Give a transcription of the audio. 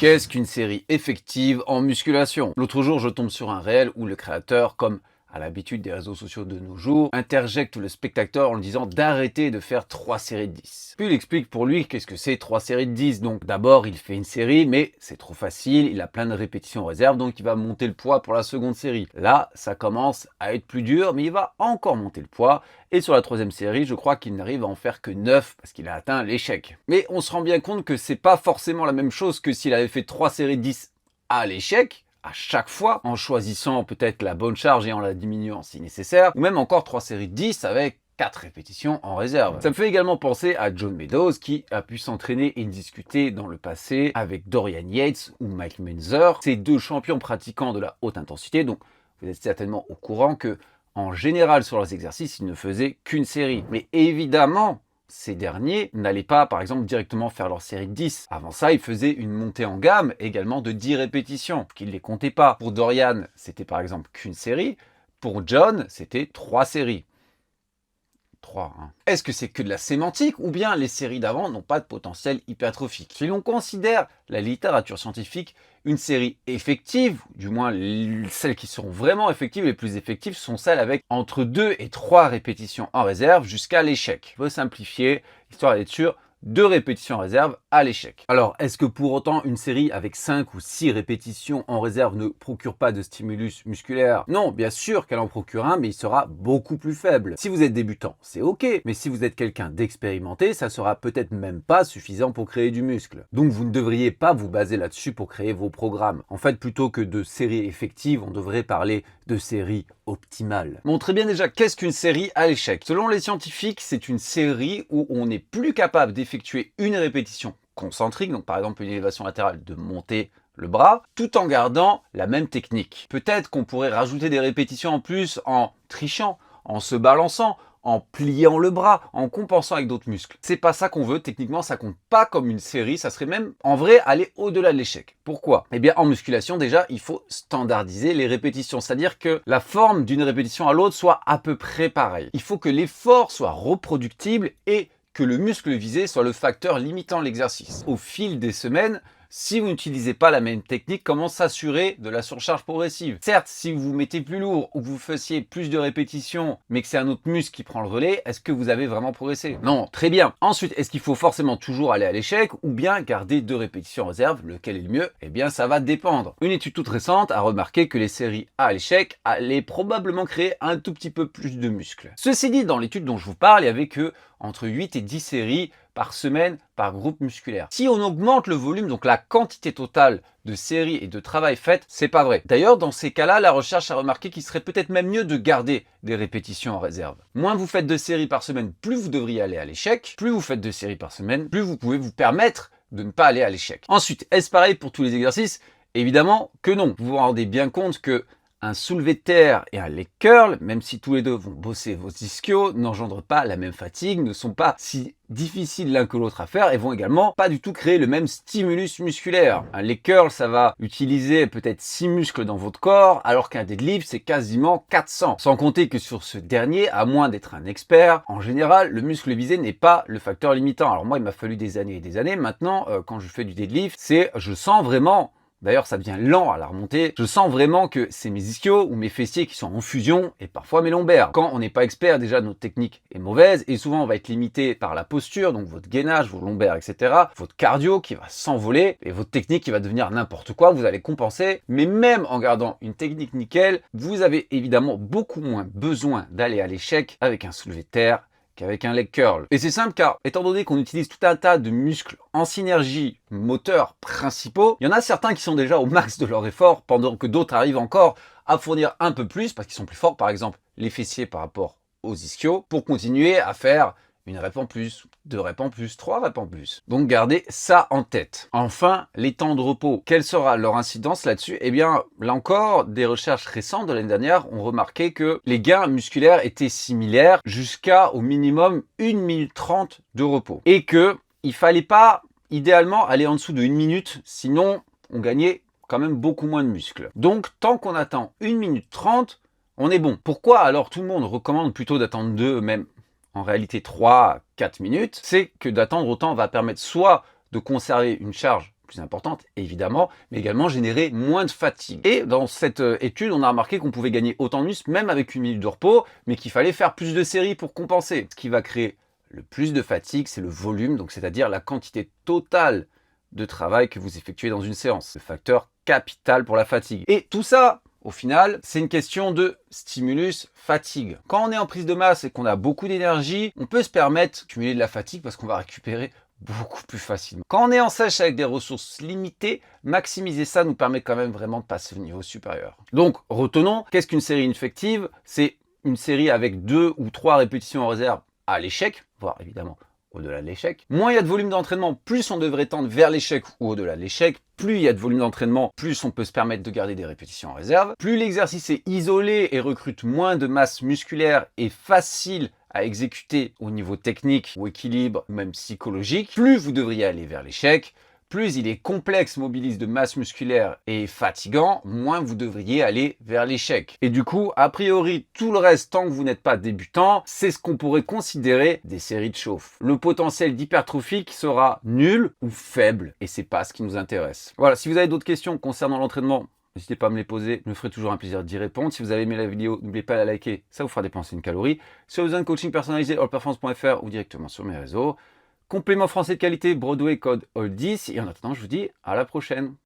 Qu'est-ce qu'une série effective en musculation? L'autre jour, je tombe sur un réel où le créateur, comme à l'habitude des réseaux sociaux de nos jours, interjecte le spectateur en lui disant d'arrêter de faire 3 séries de 10. Puis il explique pour lui qu'est-ce que c'est 3 séries de 10. Donc d'abord, il fait une série, mais c'est trop facile, il a plein de répétitions en réserve, donc il va monter le poids pour la seconde série. Là, ça commence à être plus dur, mais il va encore monter le poids. Et sur la troisième série, je crois qu'il n'arrive à en faire que 9 parce qu'il a atteint l'échec. Mais on se rend bien compte que c'est pas forcément la même chose que s'il avait fait 3 séries de 10 à l'échec, à chaque fois, en choisissant peut-être la bonne charge et en la diminuant si nécessaire, ou même encore 3 séries de 10 avec 4 répétitions en réserve. Ça me fait également penser à John Meadows qui a pu s'entraîner et discuter dans le passé avec Dorian Yates ou Mike Mentzer, ces deux champions pratiquants de la haute intensité. Donc vous êtes certainement au courant que en général sur leurs exercices, ils ne faisaient qu'une série. Mais évidemment, ces derniers n'allaient pas, par exemple, directement faire leur série de 10. Avant ça, ils faisaient une montée en gamme, également de 10 répétitions, qu'ils ne les comptaient pas. Pour Dorian, c'était par exemple qu'une série. Pour John, c'était 3 séries. 3, hein. Est-ce que c'est que de la sémantique ou bien les séries d'avant n'ont pas de potentiel hypertrophique? Si l'on considère la littérature scientifique, une série effective, du moins celles qui seront vraiment effectives, les plus effectives sont celles avec entre 2 et 3 répétitions en réserve jusqu'à l'échec. Je veux simplifier, histoire d'être sûr, 2 répétitions en réserve à l'échec. Alors, est-ce que pour autant une série avec 5 ou 6 répétitions en réserve ne procure pas de stimulus musculaire? Non, bien sûr qu'elle en procure un, mais il sera beaucoup plus faible. Si vous êtes débutant, c'est ok, mais si vous êtes quelqu'un d'expérimenté, ça sera peut-être même pas suffisant pour créer du muscle. Donc vous ne devriez pas vous baser là-dessus pour créer vos programmes. En fait, plutôt que de séries effectives, on devrait parler de séries optimales. Montrez bien déjà qu'est-ce qu'une série à l'échec. Selon les scientifiques, c'est une série où on n'est plus capable d'effectuer une répétition concentrique, donc par exemple une élévation latérale de monter le bras, tout en gardant la même technique. Peut-être qu'on pourrait rajouter des répétitions en plus en trichant, en se balançant, en pliant le bras, en compensant avec d'autres muscles. C'est pas ça qu'on veut, techniquement ça compte pas comme une série, ça serait même en vrai aller au-delà de l'échec. Pourquoi? Eh bien en musculation déjà, il faut standardiser les répétitions, c'est-à-dire que la forme d'une répétition à l'autre soit à peu près pareille. Il faut que l'effort soit reproductible et que le muscle visé soit le facteur limitant l'exercice. Au fil des semaines, si vous n'utilisez pas la même technique, comment s'assurer de la surcharge progressive? Certes, si vous mettez plus lourd ou que vous fassiez plus de répétitions, mais que c'est un autre muscle qui prend le relais, est-ce que vous avez vraiment progressé? Non, très bien. Ensuite, est-ce qu'il faut forcément toujours aller à l'échec ou bien garder 2 répétitions en réserve? Lequel est le mieux? Eh bien, ça va dépendre. Une étude toute récente a remarqué que les séries à l'échec allaient probablement créer un tout petit peu plus de muscles. Ceci dit, dans l'étude dont je vous parle, il y avait que entre 8 et 10 séries par semaine par groupe musculaire. Si on augmente le volume, donc la quantité totale de séries et de travail fait, c'est pas vrai. D'ailleurs, dans ces cas-là, la recherche a remarqué qu'il serait peut-être même mieux de garder des répétitions en réserve. Moins vous faites de séries par semaine, plus vous devriez aller à l'échec. Plus vous faites de séries par semaine, plus vous pouvez vous permettre de ne pas aller à l'échec. Ensuite, est-ce pareil pour tous les exercices? Évidemment que non. Vous vous rendez bien compte que un soulevé de terre et un leg curl, même si tous les deux vont bosser vos ischios, n'engendrent pas la même fatigue, ne sont pas si difficiles l'un que l'autre à faire et vont également pas du tout créer le même stimulus musculaire. Un leg curl, ça va utiliser peut-être 6 muscles dans votre corps, alors qu'un deadlift, c'est quasiment 400. Sans compter que sur ce dernier, à moins d'être un expert, en général, le muscle visé n'est pas le facteur limitant. Alors moi, il m'a fallu des années et des années. Maintenant, quand je fais du deadlift, je sens vraiment. D'ailleurs, ça devient lent à la remontée. Je sens vraiment que c'est mes ischios ou mes fessiers qui sont en fusion et parfois mes lombaires. Quand on n'est pas expert, déjà notre technique est mauvaise et souvent on va être limité par la posture, donc votre gainage, vos lombaires, etc. Votre cardio qui va s'envoler et votre technique qui va devenir n'importe quoi. Vous allez compenser. Mais même en gardant une technique nickel, vous avez évidemment beaucoup moins besoin d'aller à l'échec avec un soulevé de terre qu'avec un leg curl. Et c'est simple car, étant donné qu'on utilise tout un tas de muscles en synergie moteurs principaux, il y en a certains qui sont déjà au max de leur effort, pendant que d'autres arrivent encore à fournir un peu plus, parce qu'ils sont plus forts, par exemple les fessiers par rapport aux ischios, pour continuer à faire une rep en plus, 2 reps en plus, 3 reps en plus. Donc gardez ça en tête. Enfin, les temps de repos. Quelle sera leur incidence là-dessus? Eh bien, là encore, des recherches récentes de l'année dernière ont remarqué que les gains musculaires étaient similaires jusqu'à au minimum 1 minute 30 de repos. Et que il fallait pas, idéalement, aller en dessous de 1 minute, sinon on gagnait quand même beaucoup moins de muscles. Donc, tant qu'on attend 1 minute 30, on est bon. Pourquoi alors tout le monde recommande plutôt d'attendre 2, même en réalité 3 à 4 minutes? C'est que d'attendre autant va permettre soit de conserver une charge plus importante, évidemment, mais également générer moins de fatigue. Et dans cette étude, on a remarqué qu'on pouvait gagner autant de muscle, même avec 1 minute de repos, mais qu'il fallait faire plus de séries pour compenser. Ce qui va créer le plus de fatigue, c'est le volume, donc c'est-à-dire la quantité totale de travail que vous effectuez dans une séance. Le facteur capital pour la fatigue. Et tout ça, au final, c'est une question de stimulus-fatigue. Quand on est en prise de masse et qu'on a beaucoup d'énergie, on peut se permettre de cumuler de la fatigue parce qu'on va récupérer beaucoup plus facilement. Quand on est en sèche avec des ressources limitées, maximiser ça nous permet quand même vraiment de passer au niveau supérieur. Donc, retenons, qu'est-ce qu'une série ineffective? C'est une série avec 2 ou 3 répétitions en réserve à l'échec, voire évidemment au-delà de l'échec. Moins il y a de volume d'entraînement, plus on devrait tendre vers l'échec ou au-delà de l'échec. Plus il y a de volume d'entraînement, plus on peut se permettre de garder des répétitions en réserve. Plus l'exercice est isolé et recrute moins de masse musculaire et facile à exécuter au niveau technique ou équilibre, même psychologique, plus vous devriez aller vers l'échec. Plus il est complexe, mobilise de masse musculaire et fatigant, moins vous devriez aller vers l'échec. Et du coup, a priori, tout le reste, tant que vous n'êtes pas débutant, c'est ce qu'on pourrait considérer des séries de chauffe. Le potentiel d'hypertrophie qui sera nul ou faible, et c'est pas ce qui nous intéresse. Voilà, si vous avez d'autres questions concernant l'entraînement, n'hésitez pas à me les poser, je me ferai toujours un plaisir d'y répondre. Si vous avez aimé la vidéo, n'oubliez pas de la liker, ça vous fera dépenser une calorie. Si vous avez besoin de coaching personnalisé, allperformance.fr ou directement sur mes réseaux. Complément français de qualité, Broadway, code ALL10. Et en attendant, je vous dis à la prochaine.